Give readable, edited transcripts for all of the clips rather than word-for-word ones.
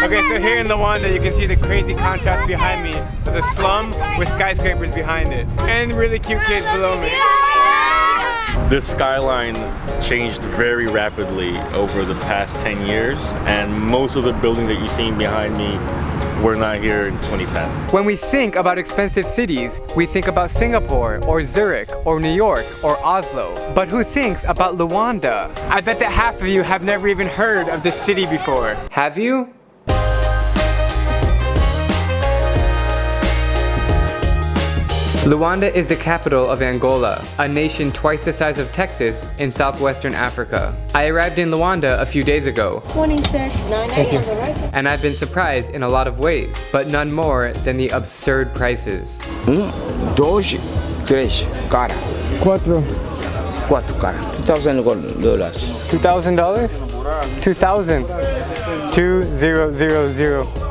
Okay, so here in Luanda, you can see the crazy contrast behind me. There's a slum with skyscrapers behind it, and really cute kids below me. This skyline changed very rapidly over the past 10 years, and most of the buildings that you're seeing behind me were not here in 2010. When we think about expensive cities, we think about Singapore, or Zurich, or New York, or Oslo. But who thinks about Luanda? I bet that half of you have never even heard of this city before. Have you? Luanda is the capital of Angola, a nation twice the size of Texas in southwestern Africa. I arrived in Luanda a few days ago. 2698 on the right. And I've been surprised in a lot of ways, but none more than the absurd prices. 1, 2, 3, cara. Cuatro. 4, cara. $2,000. $2,000? 2,000. 2000.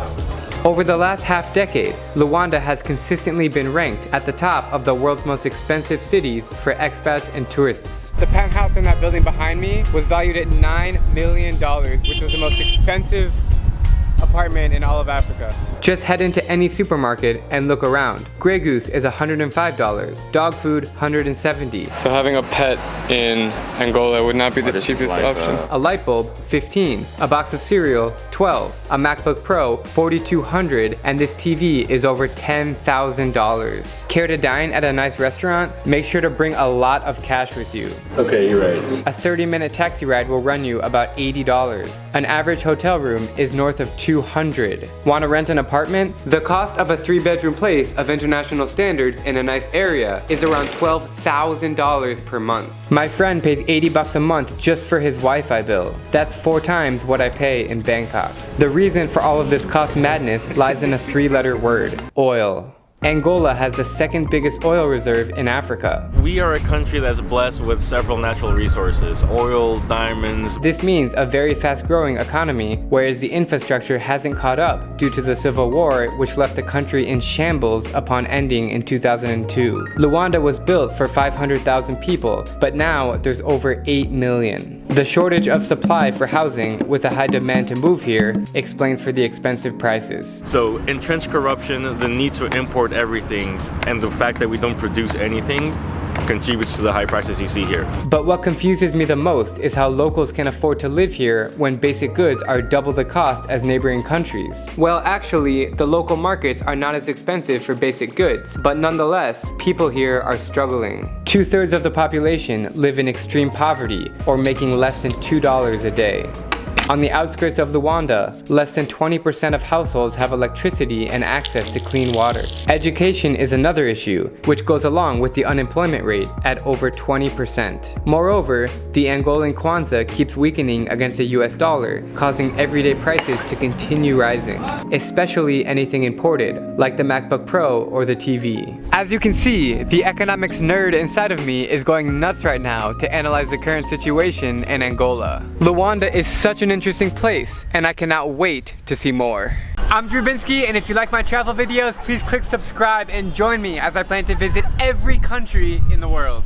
Over the last half decade, Luanda has consistently been ranked at the top of the world's most expensive cities for expats and tourists. The penthouse in that building behind me was valued at $9 million, which was the most expensive apartment in all of Africa. Just head into any supermarket and look around. Grey Goose is $105, dog food $170. So having a pet in Angola would not be the cheapest option. A light bulb, $15. A box of cereal, $12. A Macbook Pro, $4,200, and this TV is over $10,000. Care to dine at a nice restaurant? Make sure to bring a lot of cash with you. Okay, you're right. A 30-minute taxi ride will run you about $80. An average hotel room is north of $200. Want to rent an apartment? The cost of a 3-bedroom place of international standards in a nice area is around $12,000 per month. My friend pays $80 a month just for his Wi-Fi bill. That's 4 times what I pay in Bangkok. The reason for all of this cost madness lies in a 3-letter word: oil. Angola has the second biggest oil reserve in Africa. We are a country that's blessed with several natural resources: oil, diamonds. This means a very fast-growing economy, whereas the infrastructure hasn't caught up due to the civil war, which left the country in shambles upon ending in 2002. Luanda was built for 500,000 people, but now there's over 8 million. The shortage of supply for housing, with a high demand to move here, explains for the expensive prices. So entrenched corruption, the need to import everything, and the fact that we don't produce anything contributes to the high prices you see here. But what confuses me the most is how locals can afford to live here when basic goods are double the cost as neighboring countries. Well, actually, the local markets are not as expensive for basic goods, but nonetheless, people here are struggling. 2/3 of the population live in extreme poverty or making less than $2 a day. On the outskirts of Luanda, less than 20% of households have electricity and access to clean water. Education is another issue, which goes along with the unemployment rate at over 20%. Moreover, the Angolan kwanza keeps weakening against the US dollar, causing everyday prices to continue rising, especially anything imported, like the MacBook Pro or the TV. As you can see, the economics nerd inside of me is going nuts right now to analyze the current situation in Angola. Luanda is such an interesting place, and I cannot wait to see more. I'm Drew Binsky, and if you like my travel videos, please click subscribe and join me as I plan to visit every country in the world.